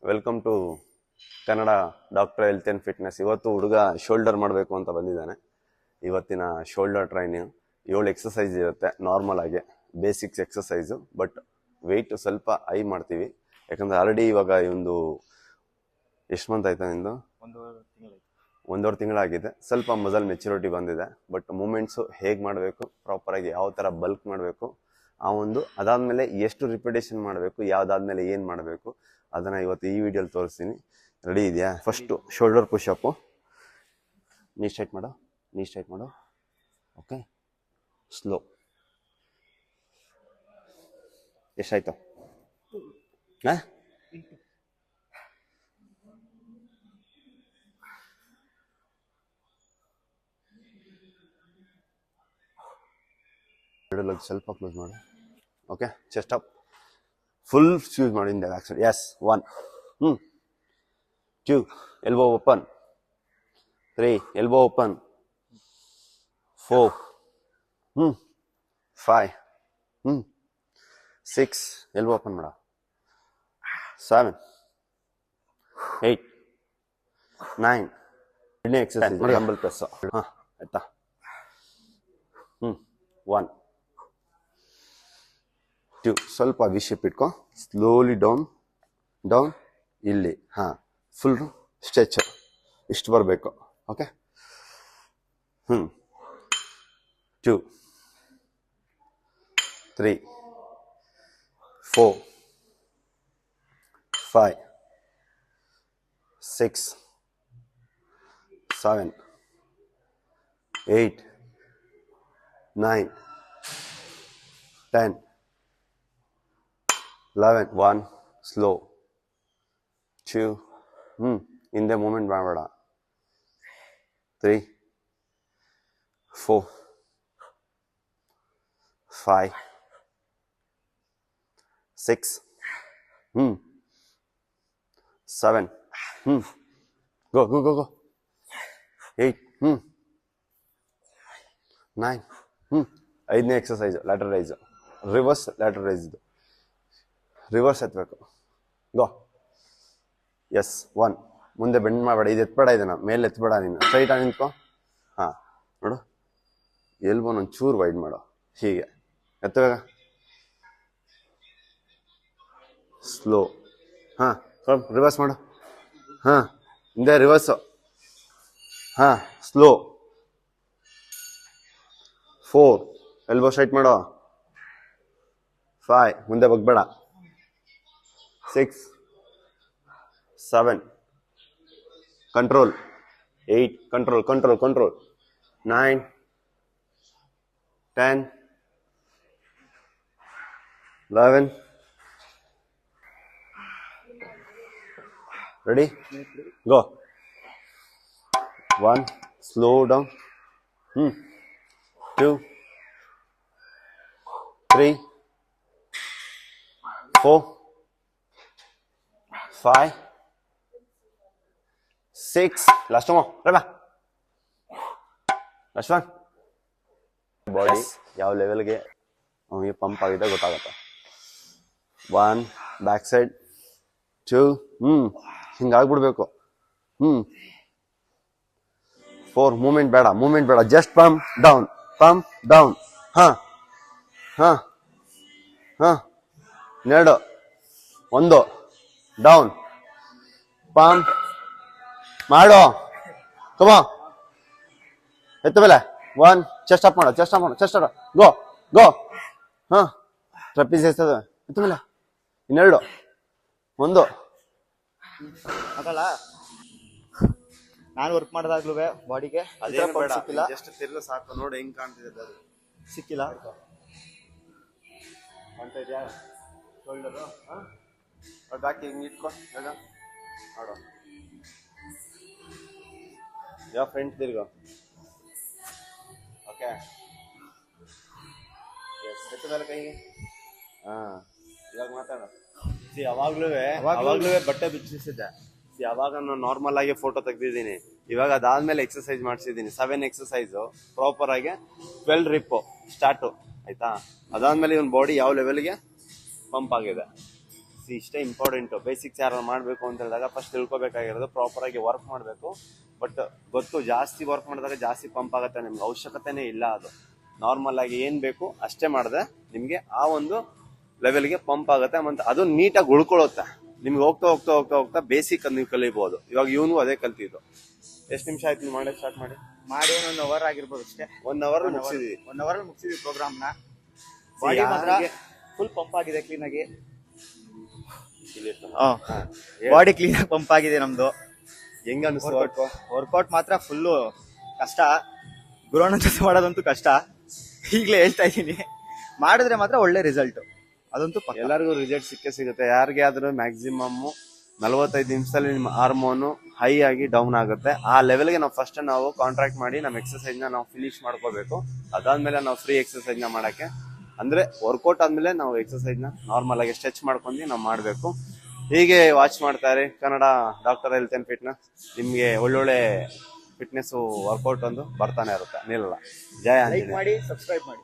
Welcome to Kannada doctor health and fitness. ಇವತ್ತು ಹುಡುಗ shoulder ಮಾಡಬೇಕು ಅಂತ ಬಂದಿದ್ದಾನೆ. ಇವತ್ತಿನ ಶೋಲ್ಡರ್ ಟ್ರೈನಿಂಗ್ 7 ಎಕ್ಸಸೈಸ್ ಇರುತ್ತೆ ನಾರ್ಮಲ್ ಆಗಿ, ಬೇಸಿಕ್ಸ್ ಎಕ್ಸಸೈಸು. ಬಟ್ ವೆಯ್ಟ್ ಸ್ವಲ್ಪ ಹೈ ಮಾಡ್ತೀವಿ, ಯಾಕಂದರೆ ಆಲ್ರೆಡಿ ಇವಾಗ ಒಂದು ಎಷ್ಟು ಮಂತ್ ಆಯ್ತಾ ನಿಂದು? ಒಂದೂವರೆ ತಿಂಗಳಾಗಿದೆ. ಸ್ವಲ್ಪ ಮಸಲ್ ಮೆಚುರಿಟಿ ಬಂದಿದೆ. ಬಟ್ ಮೂಮೆಂಟ್ಸು ಹೇಗೆ ಮಾಡಬೇಕು, ಪ್ರಾಪರಾಗಿ ಯಾವ ಥರ ಬಲ್ಕ್ ಮಾಡಬೇಕು, ಅದಾದಮೇಲೆ ಎಷ್ಟು ರಿಪಿಟೇಷನ್ ಮಾಡಬೇಕು, ಯಾವುದಾದ್ಮೇಲೆ ಏನು ಮಾಡಬೇಕು ಅದನ್ನು ಇವತ್ತು ಈ ವಿಡಿಯೋಲಿ ತೋರಿಸ್ತೀನಿ. ರೆಡಿ ಇದೆಯಾ? First shoulder pushup. Knee straight ಮಾಡು. Okay, slow. ಎಷ್ಟಾಯ್ತು? ಹಾಂ, ಸ್ವಲ್ಪ ಕ್ಲೋಸ್ ಮಾಡು. Okay, chest up, full squeeze ಮಾಡಿ ಇಂದ back side. Yes, 1, 2, elbow open, 3, elbow open, 4, 5, 6, elbow open ಮಾಡ, 7, 8, 9. ಎರಡನೇ ಎಕ್ಸರ್ಸೈಸ್ ಡಂಬಲ್ ಪ್ರೆಸ್. ಹಾಂ ಆಯ್ತಾ? 1, 2. ಸ್ವಲ್ಪ ವಿ ಶೇಪ್ ಇಟ್ಕೊ, ಸ್ಲೋಲಿ ಡೌನ್ ಇಲ್ಲಿ. ಹಾಂ, ಫುಲ್ ಸ್ಟ್ರೆಚ್ ಇಷ್ಟು ಬರಬೇಕು. ಓಕೆ, 2, 3, 4, 5, 6, 7, 8, 9, 10, 11. 1, ಸ್ಲೋ. 2, ಹಿಂದೆ ಮೂಮೆಂಟ್ ಮಾಡಬೇಡ. 3, 4, 5, 6, 7, go. 8, 9. ಐದನೇ exercise lateral raise, reverse lateral raise. ಇದು ರಿವರ್ಸ್ ಎತ್ತಬೇಕು. ಗೋ. ಎಸ್, 1. ಮುಂದೆ ಬೆಂಡ್ ಮಾಡಬೇಡ, ಇದು ಎತ್ಬೇಡ, ಇದನ್ನ ಮೇಲೆ ಎತ್ಬೇಡ, ನೀನು ಸ್ಟ್ರೈಟ್ ಆಗಿ ನಿಂತ್ಕೊ. ಹಾಂ, ನೋಡು, ಎಲ್ಬೋನ ಒಂಚೂರು ವೈಡ್ ಮಾಡು, ಹೀಗೆ ಎತ್ತಬೇಕ. ಸ್ಲೋ. ಹಾಂ, ಸ್ವಲ್ಪ ರಿವರ್ಸ್ ಮಾಡು. ಹಾಂ, ಹಿಂದೆ ರಿವರ್ಸು. ಹಾಂ, ಸ್ಲೋ. 4, ಎಲ್ಬೋ ಸ್ಟ್ರೈಟ್ ಮಾಡೋ. 5, ಮುಂದೆ ಬಗ್ಬೇಡ. 6, 7, ಕಂಟ್ರೋಲ್. 8, ಕಂಟ್ರೋಲ್. 9, 10, 11. ರೆಡಿ? ಗೋ. 1, slow down. 2, 3, 4, 5, 6. Last one. Body ಯಾವ ಲೆವೆಲ್ಗೆ ಅವನಿಗೆ ಪಂಪ್ ಆಗಿದೆ ಗೊತ್ತಾಗತ್ತೆ. 1, ಬ್ಯಾಕ್ ಸೈಡ್. 2, ಹಿಂಗಾಗ್ಬಿಡ್ಬೇಕು. 4, ಮೂಮೆಂಟ್ ಬೇಡ, ಜಸ್ಟ್ ಪಂಪ್ ಡೌನ್. ಹಾಂ, 2, 1, ಡೌನ್, ಪಂಪ್ ಮಾಡೋ. ಕಮ ಎತ್ತ ಮೇಲೆ. 1, ಚೆಸ್ಟ್ ಅಪ್ ಮಾಡು. ಗೋ. ಹಾಂ, ಟ್ರಪೀಸ್ ಎಸ್ತದ, ಎತ್ತ ಮೇಲೆ. 2, 1. ಆಗಲ್ಲ. ನಾನು ವರ್ಕ್ ಮಾಡಿದಾಗ್ಲೂ ಬಾಡಿಗೆ ಸಿಕ್ಕಿಲ್ಲ. ಜಸ್ಟ್ ತಿರ್ಗ ಸಾಕು. ನೋಡಿ ಹೆಂಗ್ ಕಾಣ್ತಿದೆ ಅದು. ಸಿಕ್ಕಿಲ್ಲ. ಕಾಣ್ತಾ ಇದೆಯಾ ಶೋಲ್ಡರು? ಬ್ಯಾಕ್ ಹಿಂಗೆ ಇಟ್ಕೊ. ನೋಡು, ಯಾವ ಫ್ರಂಟ್ ತಿರ್ಗೋ. ಓಕೆ, ಎಸ್, ಎತ್ತ ಮೇಲೆ ಕೈಗೆ. ಹಾಂ, ಇವಾಗ ಮಾತಾಡ. ಅವಾಗ್ಲೂ ಬಟ್ಟೆ ಬಿಚ್ಚಿಸಿದ್ದೆ. ಯಾವಾಗ ನಾನು ನಾರ್ಮಲ್ ಆಗಿ ಫೋಟೋ ತೆಗ್ದಿದ್ದೀನಿ. ಇವಾಗ ಅದಾದ್ಮೇಲೆ ಎಕ್ಸಸೈಸ್ ಮಾಡಿಸಿದ್ದೀನಿ. 7 ಎಕ್ಸಸೈಸು ಪ್ರಾಪರ್ ಆಗಿ 12 ರಿಪ್ಪು ಸ್ಟಾರ್ಟು. ಆಯ್ತಾ? ಅದಾದ್ಮೇಲೆ ಇವನ್ ಬಾಡಿ ಯಾವ ಲೆವೆಲ್ಗೆ ಪಂಪ್ ಆಗಿದೆ. ಇಷ್ಟೇ ಇಂಪಾರ್ಟೆಂಟ್. ಬೇಸಿಕ್ಸ್ ಯಾರು ಮಾಡಬೇಕು ಅಂತ ಹೇಳಿದಾಗ ಫಸ್ಟ್ ತಿಳ್ಕೊಬೇಕಾಗಿರೋದು ಪ್ರಾಪರ್ ಆಗಿ ವರ್ಕ್ ಮಾಡಬೇಕು. ಬಟ್ ಗೊತ್ತು, ಜಾಸ್ತಿ ವರ್ಕ್ ಮಾಡಿದಾಗ ಜಾಸ್ತಿ ಪಂಪ್ ಆಗುತ್ತೆ, ನಿಮ್ಗೆ ಅವಶ್ಯಕತೆನೇ ಇಲ್ಲ. ಅದು ನಾರ್ಮಲ್ ಆಗಿ ಏನ್ ಬೇಕು ಅಷ್ಟೇ ಮಾಡಿದ್ರೆ ನಿಮ್ಗೆ ಆ ಒಂದು ಲೆವೆಲ್ಗೆ ಪಂಪ್ ಆಗುತ್ತೆ. ಮತ್ತೆ ಅದು ನೀಟಾಗಿ ಉಳ್ಕೊಳ್ಳುತ್ತೆ. ನಿಮ್ಗೆ ಹೋಗ್ತಾ ಹೋಗ್ತಾ ಹೋಗ್ತಾ ಹೋಗ್ತಾ ಬೇಸಿಕ್ ನೀವು ಕಲಿಬಹುದು. ಇವಾಗ ಇವನು ಅದೇ ಕಲ್ತಿದ್ದು. ಎಷ್ಟು ನಿಮಿಷ ಆಯ್ತು ನೀವು ಮಾಡಕ್ ಸ್ಟಾರ್ಟ್ ಮಾಡಿ? ಮಾಡಿ ಒಂದು ಅವರ್ ಆಗಿರ್ಬೋದು ಅಷ್ಟೇ. 1 hour ಮುಗಿಸಿದ್ವಿ. 1 hour ಮುಗಿಸಿದ್ವಿ ಪ್ರೋಗ್ರಾಮ್ನ. ಬಾಡಿ ಮಾತ್ರ ಫುಲ್ ಪಂಪ್ ಆಗಿದೆ ಕ್ಲೀನ್ ಆಗಿ. ಬಾಡಿ ಕ್ಲೀನ್ ಆಗಿ ಪಂಪ್ ಆಗಿದೆ ನಮ್ದು. ಹೆಂಗ ಅನಿಸ್ತು? ವರ್ಕೌಟ್ ಮಾತ್ರ ಫುಲ್ಲು ಕಷ್ಟ. ಗುರುವಣ್ಣ ಜೊತೆ ಮಾಡೋದಂತೂ ಕಷ್ಟ, ಈಗಲೇ ಹೇಳ್ತಾ ಇದ್ದೀನಿ. ಮಾಡಿದ್ರೆ ಮಾತ್ರ ಒಳ್ಳೆ ರಿಸಲ್ಟ್, ಅದಂತೂ ಪಕ್ಕ. ಎಲ್ಲರಿಗೂ ರಿಸಲ್ಟ್ ಸಿಕ್ಕೇ ಸಿಗುತ್ತೆ. ಯಾರಿಗೆ ಆದ್ರೂ ಮ್ಯಾಕ್ಸಿಮಮ್ 45 ನಿಮಿಷದಲ್ಲಿ ನಿಮ್ಮ ಹಾರ್ಮೋನು ಹೈ ಆಗಿ ಡೌನ್ ಆಗುತ್ತೆ. ಆ ಲೆವೆಲ್ಗೆ ನಾವು ಕಾಂಟ್ರಾಕ್ಟ್ ಮಾಡಿ ನಮ್ಮ ಎಕ್ಸರ್ಸೈಸ್ ನಾವು ಫಿನಿಶ್ ಮಾಡ್ಕೋಬೇಕು. ಅದಾದ್ಮೇಲೆ ನಾವು ಫ್ರೀ ಎಕ್ಸರ್ಸೈಸ್ ಮಾಡಕ್ಕೆ, ಅಂದ್ರೆ ವರ್ಕೌಟ್ ಆದ್ಮೇಲೆ ನಾವು ಎಕ್ಸರ್ಸೈಸ್ ನಾರ್ಮಲ್ ಆಗಿ ಸ್ಟ್ರೆಚ್ ಮಾಡ್ಕೊಂಡು ನಾವು ಮಾಡಬೇಕು. ಹೀಗೆ ವಾಚ್ ಮಾಡ್ತಾರೆ Kannada doctor health and fitness. ನಿಮ್ಗೆ ಒಳ್ಳೊಳ್ಳೆ ಫಿಟ್ನೆಸ್ ವರ್ಕೌಟ್ ಒಂದು ಬರ್ತಾನೆ ಇರುತ್ತೆ, ನಿಲ್ಲಲ್ಲ. ಜಯ ಲೈಕ್ ಮಾಡಿ, ಸಬ್ಸ್ಕ್ರೈಬ್ ಮಾಡಿ.